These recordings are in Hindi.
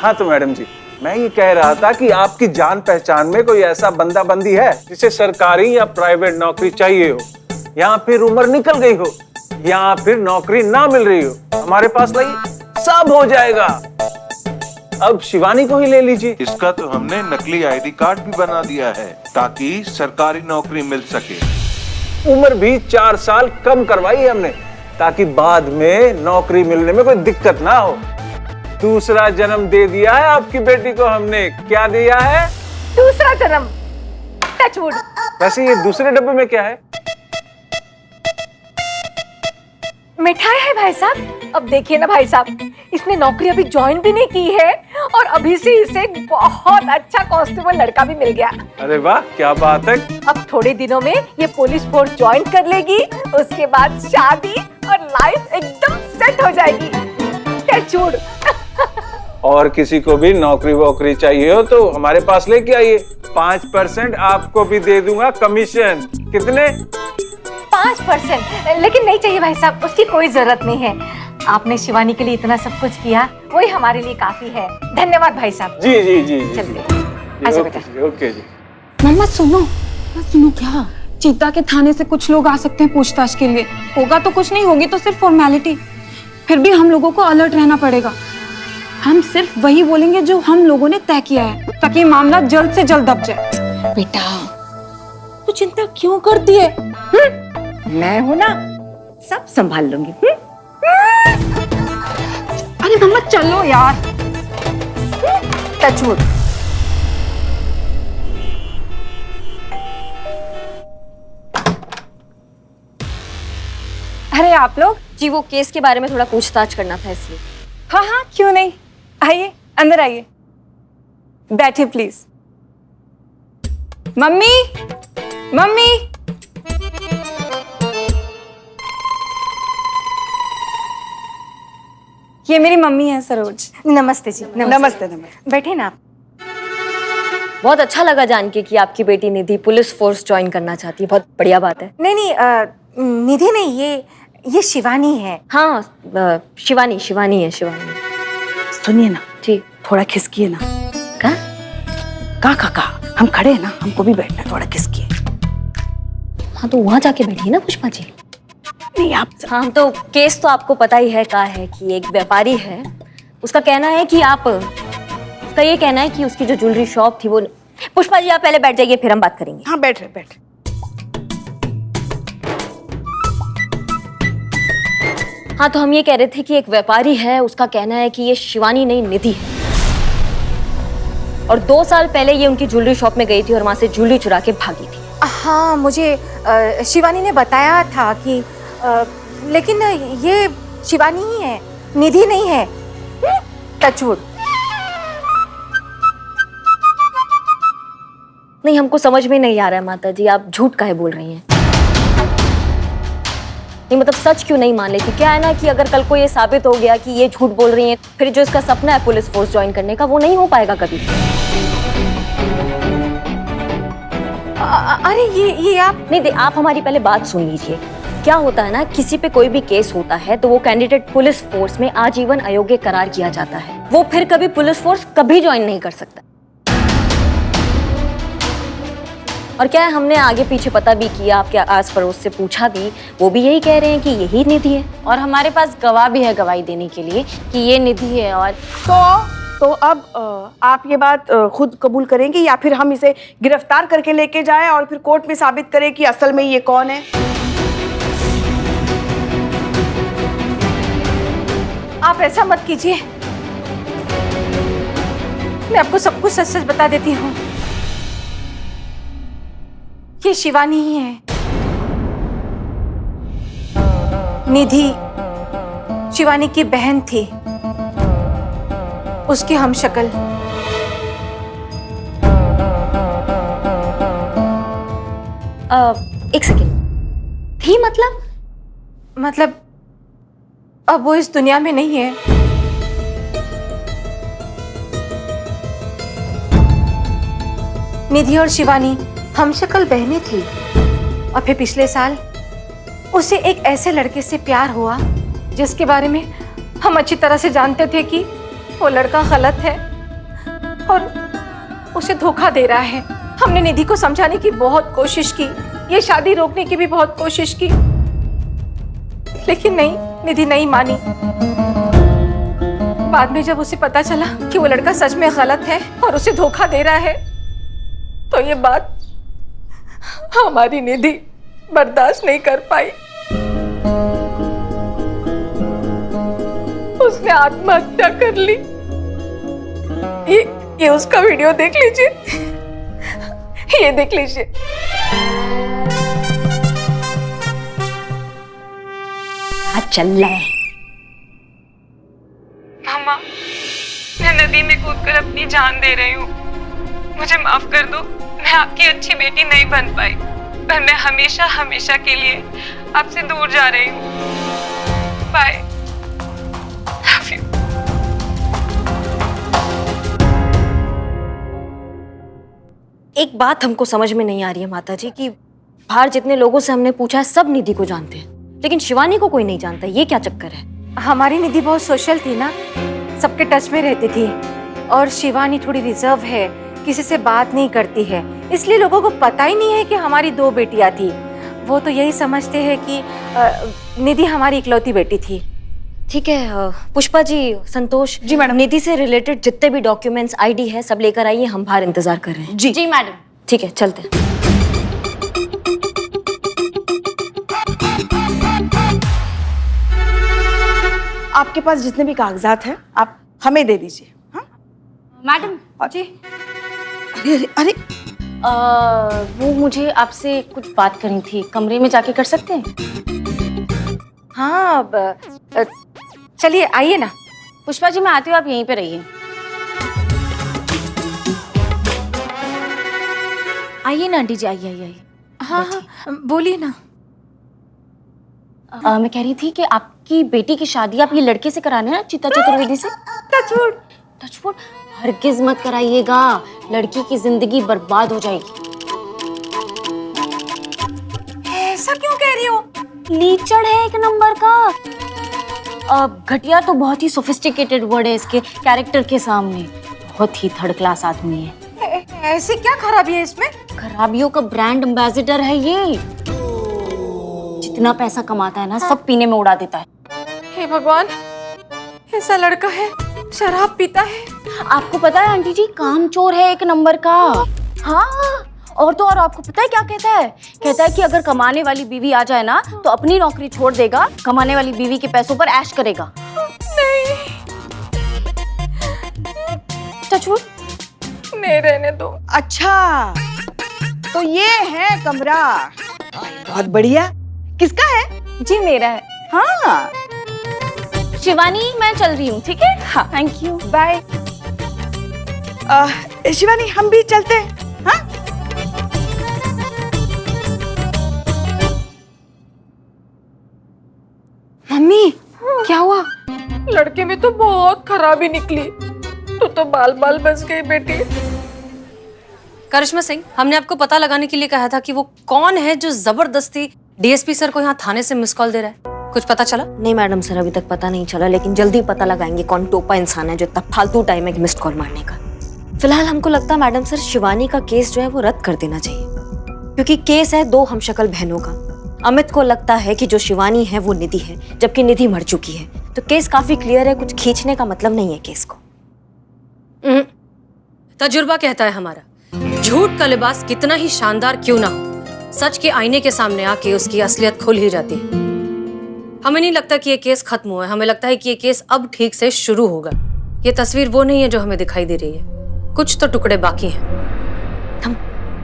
हाँ तो मैडम जी, मैं ये कह रहा था कि आपकी जान पहचान में कोई ऐसा बंदा बंदी है जिसे सरकारी या प्राइवेट नौकरी चाहिए हो, या फिर उम्र निकल गई हो, या फिर नौकरी ना मिल रही हो, हमारे पास लाइए, सब हो जाएगा। अब शिवानी को ही ले लीजिए। इसका तो हमने नकली आईडी कार्ड भी बना दिया है ताकि सरकारी नौकरी मिल सके। उम्र भी 4 साल कम करवाई है हमने ताकि बाद में नौकरी मिलने में कोई दिक्कत ना हो। दूसरा जन्म दे दिया है आपकी बेटी को हमने। क्या दिया है? दूसरा जन्म। टचवुड। वैसे ये दूसरे डब्बे में क्या है? मिठाई है भाई साहब। अब देखिए ना भाई साहब, इसने नौकरी अभी ज्वाइन भी नहीं की है और अभी से इसे बहुत अच्छा कांस्टेबल लड़का भी मिल गया। अरे वाह, क्या बात है। अब थोड़े दिनों में ये पुलिस फोर्स ज्वाइन कर लेगी, उसके बाद शादी और लाइफ एकदम सेट हो जाएगी। टचवुड। और किसी को भी नौकरी वोकरी चाहिए हो तो हमारे पास लेके आइए, 5% आपको भी दे दूंगा कमीशन। कितने? 5%। लेकिन नहीं चाहिए भाई साहब, उसकी कोई जरूरत नहीं है। आपने शिवानी के लिए इतना सब कुछ किया, वही हमारे लिए काफी है। धन्यवाद भाई साहब। जी जी जी जी। चलते। आजा बेटा। ओके जी। मम्मा सुनो क्या, चीता के थाने से कुछ लोग आ सकते हैं पूछताछ के लिए। होगा तो कुछ नहीं, होगी तो सिर्फ फॉर्मेलिटी। फिर भी हम लोगों को अलर्ट रहना पड़ेगा। हम सिर्फ वही बोलेंगे जो हम लोगों ने तय किया है, ताकि मामला जल्द से जल्द दब जाए। बेटा तू चिंता क्यों करती है? मैं हूं ना, सब संभाल लूंगी। अरे मम्मा चलो यार। टचवुड। अरे आप लोग? जी वो केस के बारे में थोड़ा पूछताछ करना था इसलिए। हाँ हाँ क्यों नहीं, आइए अंदर आइए, बैठिए प्लीज। Mummy mummy. ये मेरी मम्मी है सरोज। नमस्ते जी। नमस्ते। बैठे ना आप। बहुत अच्छा लगा जान के कि आपकी बेटी निधि पुलिस फोर्स ज्वाइन करना चाहती है, बहुत बढ़िया बात है। नहीं, निधि नहीं, ये शिवानी है। हाँ शिवानी है। सुनिए ना जी। थोड़ा खिसकिए ना। का हम खड़े हैं ना, हमको भी बैठना है, थोड़ा खिसकिए। हाँ तो वहाँ जाके बैठिए ना पुष्पा जी। नहीं आप। हाँ तो केस तो आपको पता ही है क्या है कि एक व्यापारी है, उसका कहना है कि उसका ये कहना है कि उसकी जो ज्वेलरी शॉप थी वो। पुष्पा जी आप पहले बैठ जाइए, फिर हम बात करेंगे। हाँ बैठ। हाँ तो हम ये कह रहे थे कि एक व्यापारी है, उसका कहना है कि ये शिवानी नहीं निधि है, और 2 साल पहले ये उनकी ज्वेलरी शॉप में गई थी और वहां से ज्वेलरी चुरा के भागी थी। हाँ मुझे शिवानी ने बताया था कि लेकिन ये शिवानी ही है, निधि नहीं है। टचवुड। नहीं हमको समझ में नहीं आ रहा है माता जी, आप झूठ काहे बोल रही हैं? नहीं मतलब सच क्यों नहीं मान लेती? क्या है ना कि अगर कल को ये साबित हो गया कि ये झूठ बोल रही हैं, फिर जो इसका सपना है पुलिस फोर्स ज्वाइन करने का, वो नहीं हो पाएगा कभी। अरे ये आप नहीं आप हमारी पहले बात सुन लीजिए। क्या होता है ना, किसी पे कोई भी केस होता है तो वो कैंडिडेट पुलिस फोर्स में आजीवन अयोग्य करार किया जाता है, वो फिर कभी पुलिस फोर्स कभी ज्वाइन नहीं कर सकता। और क्या है, हमने आगे पीछे पता भी किया, आपके आस पड़ोस से पूछा भी, वो भी यही कह रहे हैं कि यही निधि है, और हमारे पास गवाह भी है गवाही देने के लिए कि ये निधि है। और तो अब आप ये बात खुद कबूल करेंगे या फिर हम इसे गिरफ्तार करके लेके जाएं और फिर कोर्ट में साबित करें कि असल में ये कौन है? आप ऐसा मत कीजिए, मैं आपको सब कुछ सच सच बता देती हूँ। ये शिवानी ही है। निधि शिवानी की बहन थी, उसकी हमशक्ल। एक सेकेंड, थी मतलब अब वो इस दुनिया में नहीं है। निधि और शिवानी हमशक्ल बहनें थी, और फिर पिछले साल उसे एक ऐसे लड़के से प्यार हुआ जिसके बारे में हम अच्छी तरह से जानते थे कि वो लड़का गलत है। और उसे धोखा दे रहा है। हमने निधि को समझाने की बहुत कोशिश की, ये शादी रोकने की भी बहुत कोशिश की, लेकिन नहीं, निधि नहीं मानी। बाद में जब उसे पता चला कि वो लड़का सच में गलत है और उसे धोखा दे रहा है, तो ये बात हमारी निधि बर्दाश्त नहीं कर पाई। उसने आत्महत्या कर ली। ये उसका वीडियो देख लीजिए, ये देख लीजिए। चल रहा है। मामा, मैं नदी में कूदकर अपनी जान दे रही हूँ। मुझे माफ कर दो, मैं आपकी अच्छी बेटी नहीं बन पाई, पर मैं हमेशा हमेशा के लिए आपसे दूर जा रही हूँ। बाय। Love you. एक बात हमको समझ में नहीं आ रही है माता जी कि बाहर जितने लोगों से हमने पूछा है सब निधि को जानते हैं, लेकिन शिवानी को कोई नहीं जानता। ये क्या चक्कर है? हमारी निधि बहुत सोशल थी ना, सबके टच में रहती थी, और शिवानी थोड़ी रिजर्व है, किसी से बात नहीं करती है, इसलिए लोगों को पता ही नहीं है कि हमारी 2 बेटियां थी। वो तो यही समझते हैं कि निधि हमारी इकलौती बेटी थी। ठीक है पुष्पा जी, संतोष जी मैडम। निधि से रिलेटेड जितने भी डॉक्यूमेंट्स, आईडी है, सब लेकर आइए, हम बाहर इंतजार कर रहे हैं। जी मैडम। ठीक है, चलते हैं। आपके पास जितने भी कागजात हैं आप हमें दे दीजिए। हाँ मैडम जी। अरे अरे अरे, वो मुझे आपसे कुछ बात करनी थी, कमरे में जाके कर सकते हैं? हाँ, चलिए आइए ना। पुष्पा जी मैं आती हूँ, आप यहीं पे रहिए। आइए ना आंटी जी, आइए आइए आइए। हाँ हाँ, बोलिए ना। मैं कह रही थी कि आपकी बेटी की शादी आप ये लड़के से कराने हैं, चित्ता चतुर्वेदी से। टचवुड। टचवुड हरगिज मत कराइएगा, लड़की की जिंदगी बर्बाद हो जाएगी। ऐसा क्यों कह रही हो? लीचड़ है एक नंबर का। घटिया तो बहुत ही सोफिस्टिकेटेड वर्ड है इसके कैरेक्टर के सामने। बहुत ही थर्ड क्लास आदमी है। ऐसी क्या खराबी है इसमें? खराबियों का ब्रांड एम्बेसडर है ये। जितना पैसा कमाता है ना, सब पीने में उड़ा देता है। हे भगवान, ऐसा लड़का है, शराब पीता है। आपको पता है आंटी जी, कामचोर है एक नंबर का। हाँ, और तो और आपको पता है क्या कहता है? कहता है कि अगर कमाने वाली बीवी आ जाए ना तो अपनी नौकरी छोड़ देगा, कमाने वाली बीवी के पैसों पर ऐश करेगा। नहीं, टचवुड नहीं रहने दो। अच्छा तो ये है कमरा, बहुत बढ़िया। किसका है? जी मेरा है। हाँ शिवानी मैं चल रही हूँ, ठीक है? हाँ थैंक यू, बाय। शिवानी हम भी चलते हैं। हाँ मम्मी, क्या हुआ? लड़के में तो बहुत खराबी निकली। तू तो बाल बाल बच गई बेटी। करिश्मा सिंह, हमने आपको पता लगाने के लिए कहा था कि वो कौन है जो जबरदस्ती डीएसपी सर को यहाँ थाने से मिस कॉल दे रहा है। कुछ पता चला? नहीं मैडम सर, अभी तक पता नहीं चला, लेकिन जल्दी पता लगाएंगे कौन टोपा इंसान है जो इतना फालतू टाइम है मिस्ड कॉल मारने का। फिलहाल हमको लगता है मैडम सर, शिवानी का केस जो है वो रद्द कर देना चाहिए, क्योंकि केस है 2 हमशक्ल बहनों का। अमित को लगता है कि जो शिवानी है वो निधि है, जबकि निधि मर चुकी है। तो केस काफी क्लियर है, कुछ खींचने का मतलब नहीं है केस को। तजुर्बा कहता है हमारा, झूठ का लिबास कितना ही शानदार क्यों ना हो, सच के आईने के सामने आके उसकी असलियत खुल ही जाती है। हमें नहीं लगता कि ये केस खत्म हुआ है, हमें लगता है कि ये केस अब ठीक से शुरू होगा। ये तस्वीर वो नहीं है जो हमें दिखाई दे रही है, कुछ तो टुकड़े बाकी हैं। हम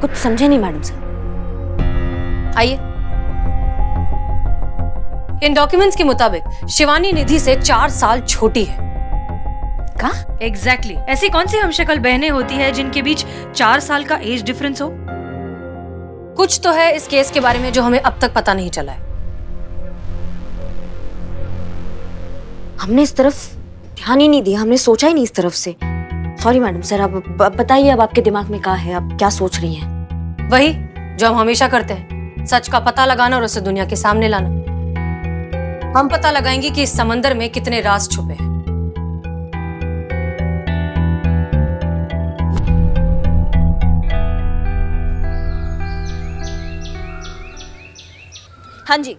कुछ समझे नहीं मैडम सर। आइए, इन डॉक्यूमेंट्स के मुताबिक शिवानी निधि से 4 साल छोटी है। का? एग्जैक्टली ऐसी कौन सी हमशक्ल बहनें होती है जिनके बीच 4 साल का एज डिफरेंस हो? कुछ तो है इस केस के बारे में जो हमें अब तक पता नहीं चला है। हमने इस तरफ ध्यान ही नहीं दिया, हमने सोचा ही नहीं इस तरफ से। सॉरी मैडम सर, आप बताइए अब आपके दिमाग में क्या है, आप क्या सोच रही हैं? वही जो हम हमेशा करते हैं, सच का पता लगाना और उसे दुनिया के सामने लाना। हम पता लगाएंगे कि इस समंदर में कितने राज छुपे हैं। हाँ जी,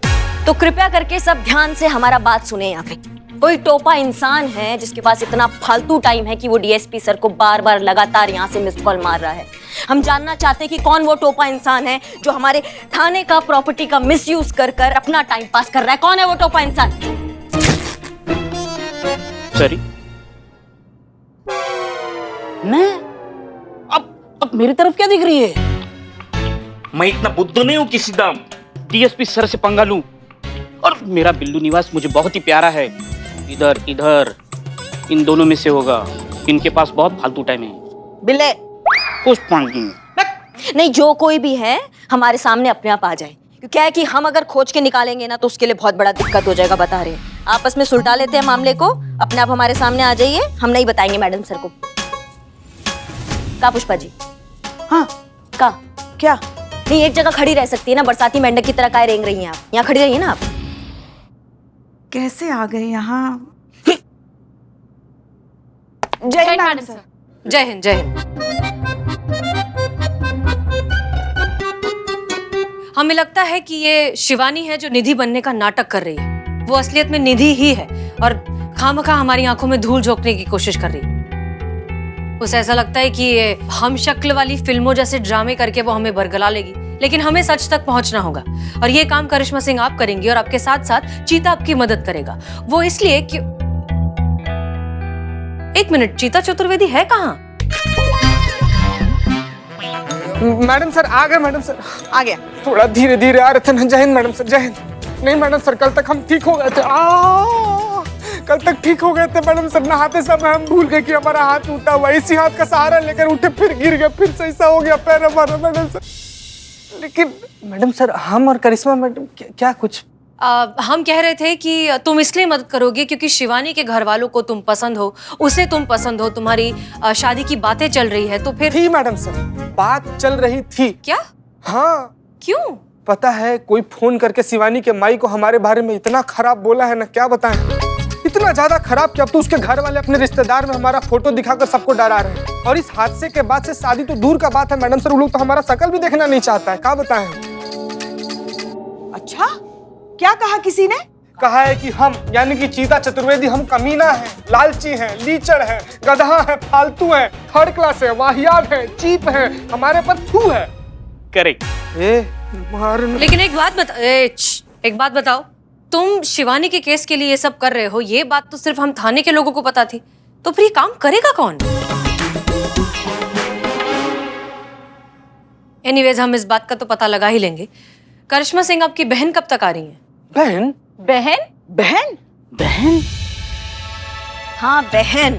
तो कृपया करके सब ध्यान से हमारा बात सुने। यहाँ पे कोई टोपा इंसान है जिसके पास इतना फालतू टाइम है कि वो डीएसपी सर को बार बार लगातार यहाँ से मिस्ड कॉल मार रहा है। हम जानना चाहते हैं कि कौन वो टोपा इंसान है जो हमारे थाने का प्रॉपर्टी का मिसयूज कर कर अपना टाइम पास कर रहा है। कौन है वो टोपा इंसान? सॉरी, मैं अब मेरी तरफ क्या दिख रही है? मैं इतना बुद्धू नहीं हूं कि सीधा डीएसपी सर से पंगा लूं। और मेरा बिल्लू निवास मुझे बहुत ही प्यारा है। इधर इधर इन दोनों में से होगा। इनके पास बहुत फालतू टाइम है। बिल्ले कुछ पॉइंट नहीं, जो कोई भी है हमारे सामने अपने आप आ जाए। क्योंकि क्या है कि हम अगर खोज के निकालेंगे ना तो उसके लिए बहुत बड़ा दिक्कत हो जाएगा, बता रहे हैं। आपस में सुलटा लेते हैं मामले को, अपने आप हमारे सामने आ जाइए, हम नहीं बताएंगे मैडम सर को। का पुष्पा जी? हाँ का क्या? नहीं, एक जगह खड़ी रह सकती है ना, बरसाती मेंढक की तरह काय रेंग रही हैं आप? यहाँ खड़ी रहिए ना आप। कैसे आ गए यहाँ? जय हिंद मैडम सर। जय हिंद, जय हिंद। हमें लगता है कि ये शिवानी है जो निधि बनने का नाटक कर रही है। वो असलियत में निधि ही है और खामखा हमारी आंखों में धूल झोंकने की कोशिश कर रही है। उसे ऐसा लगता है कि ये हम शक्ल वाली फिल्मों जैसे ड्रामे करके वो हमें बरगला लेगी, लेकिन हमें सच तक पहुंचना होगा। और ये काम करिश्मा सिंह आप करेंगी और आपके साथ साथ चीता आपकी मदद करेगा। वो इसलिए कि एक मिनट, चीता चतुर्वेदी है कहाँ? मैडम सर आ गए। मैडम सर आ गया। थोड़ा धीरे धीरे आ रहे थे ना। जय हिंद मैडम सर, जय हिंद। नहीं मैडम सर, कल तक हम ठीक हो गए थे। कल तक ठीक हो गए थे मैडम सर। नहाते समय हम भूल गए कि हमारा हाथ टूटा हुआ। इसी हाथ का सहारा लेकर उठे, फिर गिर गए, फिर से ऐसा हो गया पैर हमारा मैडम सर। लेकिन मैडम सर, हम और करिश्मा मैडम क्या कुछ हम कह रहे थे कि तुम इसलिए मदद करोगे क्योंकि शिवानी के घर वालों को तुम पसंद हो, उसे तुम पसंद हो, तुम्हारी शादी की बातें चल रही है, तो फिर थी मैडम सर, बात चल रही थी। क्या? हाँ। क्यों? पता है, कोई फोन करके शिवानी के माई को हमारे बारे में इतना खराब बोला है ना, क्या बताएं। इतना ज्यादा खराब कि अब तो उसके घर वाले अपने रिश्तेदार में हमारा फोटो दिखाकर सबको डरा रहे हैं। और इस हादसे के बाद से शादी तो दूर का बात है मैडम सर, वो लोग तो हमारा शकल भी देखना नहीं चाहता है। क्या बताएं। अच्छा, क्या कहा किसी ने? कहा है कि हम यानी कि चीता चतुर्वेदी हम कमीना है, लालची हैं, लीचड़ हैं, गधा हैं, फालतू हैं, थर्ड क्लास है, वाहियात हैं, चीप हैं, हमारे पर थू है। करेक्ट। लेकिन एक बात बताओ, तुम शिवानी के केस के लिए ये सब कर रहे हो, ये बात तो सिर्फ हम थाने के लोगों को पता थी, तो फिर ये काम करेगा कौन? एनीवेज, हम इस बात का तो पता लगा ही लेंगे। करिश्मा सिंह आपकी बहन कब तक आ रही है? बहन? बहन? बहन? बहन? हाँ बहन।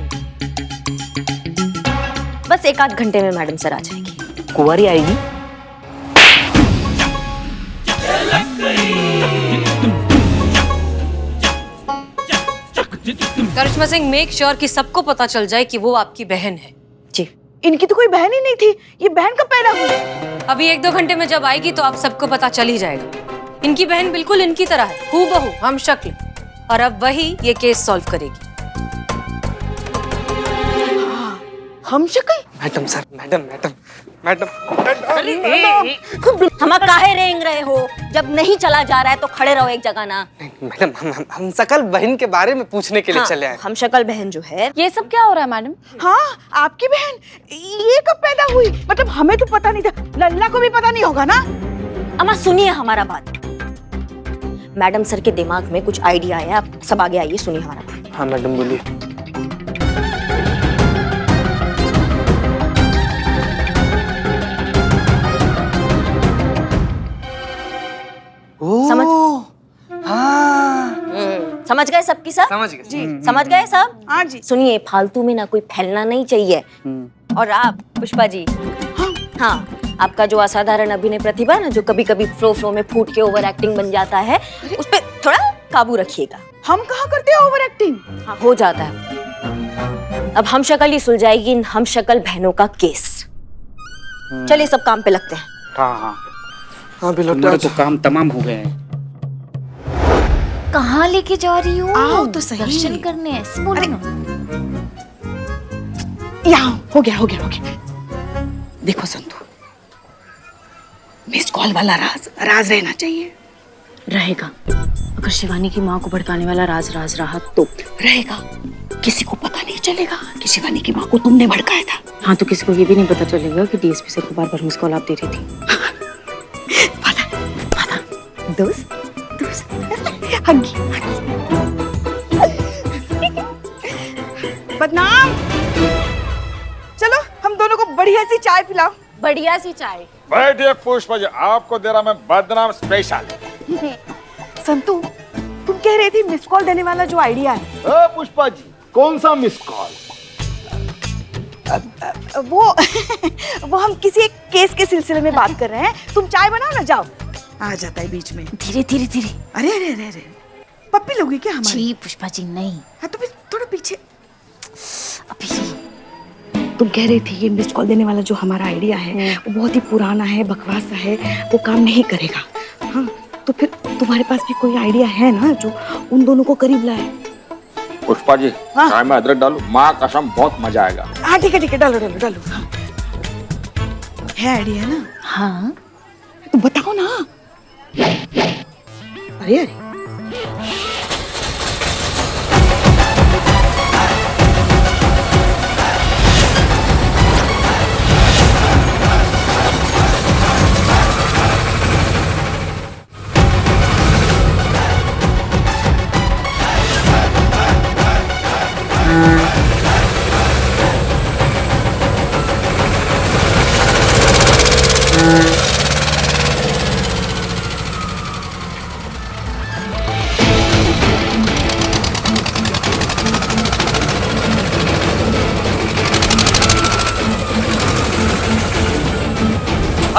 बस 1-8 घंटे में मैडम सर आ जाएगी। कुंवारी आएगी? करिश्मा सिंह, मेक श्योर कि सबको पता चल जाए कि वो आपकी बहन है। जी। इनकी तो कोई बहन ही नहीं थी, ये बहन कब पैदा हुई? अभी 1-2 घंटे में जब आएगी तो आप सबको पता चल ही जाएगा। इनकी बहन बिल्कुल इनकी तरह है, हूबहू हम शक्ल, और अब वही ये केस सॉल्व करेगी। हम शक्ल? Madam sir, madam madam madam हम काहे रेंग रहे हो? जब नहीं चला जा रहा है तो खड़े रहो एक जगह ना। मैडम, हम शकल बहन के बारे में पूछने के लिए चले आए। हम शक्ल बहन जो है। ये सब क्या हो रहा है मैडम? हाँ, आपकी बहन ये कब पैदा हुई? मतलब हमें तो पता नहीं था, लल्ला को भी पता नहीं होगा ना? अम्मा सुनिए हमारा बात। मैडम सर के दिमाग में कुछ आइडिया है, आप सब आगे आइए, सुनिए हमारा बात। हाँ मैडम बोलिए। समझ? हाँ, समझ गए सबकी सब? समझ गए जी। समझ गए सब? हाँ जी। सुनिए, फालतू में ना कोई फैलना नहीं चाहिए। और आप पुष्पा जी, हाँ, आपका जो असाधारण अभिनय प्रतिभा है ना, जो कभी कभी फ्लो में फूट के ओवर एक्टिंग बन जाता है, उस पर थोड़ा काबू रखिएगा। हम कहाँ करते हैं ओवर एक्टिंग? हाँ, हो जाता है। अब हम शक्ल ही सुलझाएगी इन हम शक्ल बहनों का केस। चलिए सब काम पे लगते हैं। हाँ हाँ हाँ हमारे तो काम तमाम हो गए हैं। कहाँ लेके जा रही हो? आओ तो सही। दर्शन करने, ऐसे बोलो ना। यहाँ हो गया, हो गया, हो गया। देखो संतू, मिस कॉल वाला राज रहना चाहिए। रहेगा। अगर शिवानी की माँ को भड़काने वाला राज रहा तो रहेगा। किसी को पता नहीं चलेगा कि शिवानी की माँ को तुमने भड़काया था। हाँ, तो किसी को ये भी नहीं पता चलेगा कि डीएसपी सर को बार-बार मिस कॉल आप दे रही थी। दोस्त दोस्त हगी बदनाम। चलो हम दोनों को बढ़िया सी चाय पिलाओ। बढ़िया सी चाय। बैठिए पुष्पा जी, आपको दे रहा मैं बदनाम स्पेशल। संतू, तुम कह रहे थे मिस कॉल देने वाला जो आइडिया है। पुष्पा जी, कौन सा मिस कॉल? वो हम किसी एक केस के सिलसिले में बात कर रहे हैं। तुम चाय बनाओ ना, जाओ। आ जाता है बीच में। धीरे धीरे धीरे। अरे अरे अरे अरे, पप्पी लोगी क्या हमारी? जी पुष्पा जी नहीं। हाँ तो फिर थोड़ा पीछे। अभी तुम कह रही थी ये मिस कॉल देने वाला जो हमारा आइडिया है वो बहुत ही पुराना है, बकवास सा है, वो काम नहीं करेगा। हाँ तो फिर तुम्हारे पास भी कोई आइडिया है ना जो उन दोनों को करीब लाए? पुष्पा जी, हाँ? चाय में अदरक डालो, माँ कसम बहुत मजा आएगा। हाँ ठीक है, डालो डालो डालो। हाँ। है आइडिया ना? हाँ तो बताओ ना। अरे अरे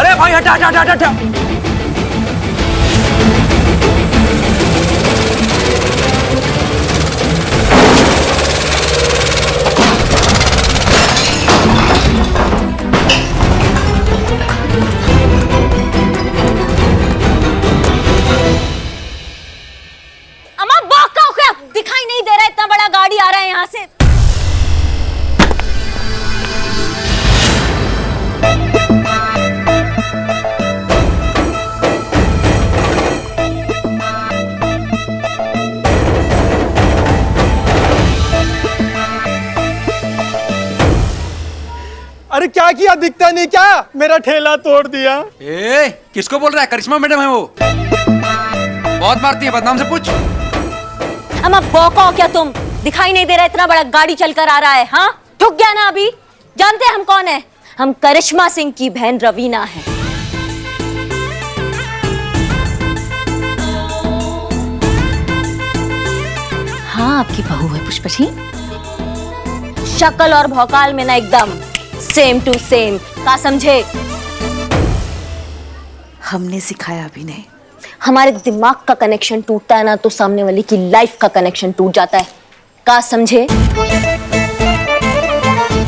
अरे भाई हटा हटा हटा हटा। अम्मा बाका हो क्या? दिखाई नहीं दे रहा, इतना बड़ा गाड़ी आ रहा है यहाँ से। अरे क्या किया, दिखता नहीं क्या? मेरा ठेला तोड़ दिया। ए, किसको बोल रहा है? करिश्मा मैडम है वो, बहुत मारती है, बदनाम से पूछ। अम्मा बौका हो क्या तुम? दिखाई नहीं दे रहा, इतना बड़ा गाड़ी चलकर आ रहा है। हाँ ठुक गया ना अभी? जानते हैं हम कौन है? हम करिश्मा सिंह की बहन रवीना है। हाँ आपकी बहू है पुष्पा जी। शक्ल और भौकाल में ना एकदम सेम टू सेम, का समझे? हमने सिखाया अभिनय। हमारे दिमाग का कनेक्शन टूटता है ना तो सामने वाले की लाइफ का कनेक्शन टूट जाता है, का समझे?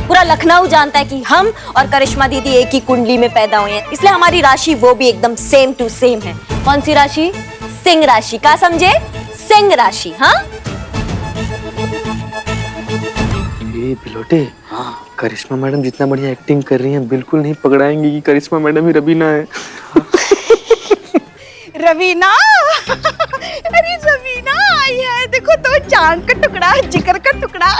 पूरा लखनऊ जानता है कि हम और करिश्मा दीदी एक ही कुंडली में पैदा हुए हैं, इसलिए हमारी राशि वो भी एकदम सेम टू सेम है। कौन सी राशि? सिंह राशि, का समझे? सिंह राशि। हाँ ये बिलोटे, करिश्मा मैडम जितना बढ़िया एक्टिंग कर रही हैं बिल्कुल नहीं पकड़ाएंगी कि करिश्मा मैडम ही रवीना है। रवीना अरे रवीना आई है, देखो तो चांद का टुकड़ा, जिगर का टुकड़ा।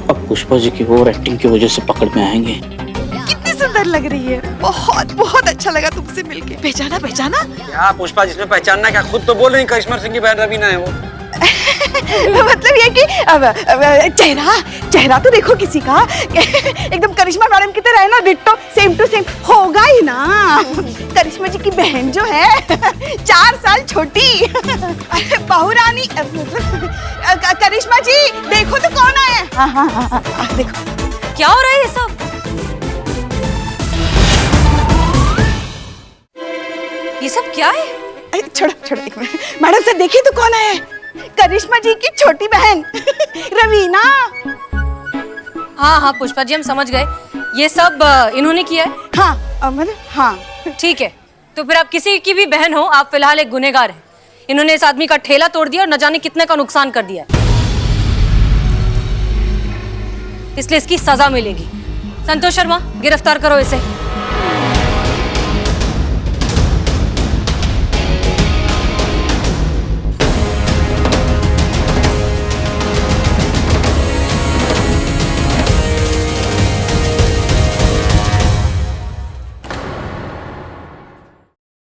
अब पुष्पा जी की ओवर एक्टिंग की वजह से पकड़ में आएंगे। कितनी सुंदर लग रही है, बहुत बहुत अच्छा लगा तुमसे मिलके। पहचाना पहचाना? क्या पुष्पा, जिसमें पहचानना क्या, खुद तो बोल रही करिश्मा सिंह की बहन रवीना है वो। मतलब ये कि चेहरा चेहरा तो देखो किसी का एकदम करिश्मा मैडम की तरह है ना, डिट्टो सेम टू सेम होगा ही ना। करिश्मा जी की बहन जो है 4 साल छोटी, बहू रानी। करिश्मा जी देखो तो कौन आया। हाँ, देखो क्या हो रहा है ये सब? ये सब क्या है? अरे छोड़ो छोड़ो, एक मिनट। मैडम सर देखिए तो कौन आया है। करिश्मा जी की छोटी बहन रवीना। हाँ हाँ पुष्पा जी, हम समझ गए, ये सब इन्होंने किया है। हाँ मतलब हाँ ठीक है, तो फिर आप किसी की भी बहन हो, आप फिलहाल एक गुनहगार हैं। इन्होंने इस आदमी का ठेला तोड़ दिया और न जाने कितने का नुकसान कर दिया, इसलिए इसकी सजा मिलेगी। संतोष शर्मा, गिरफ्तार करो इसे।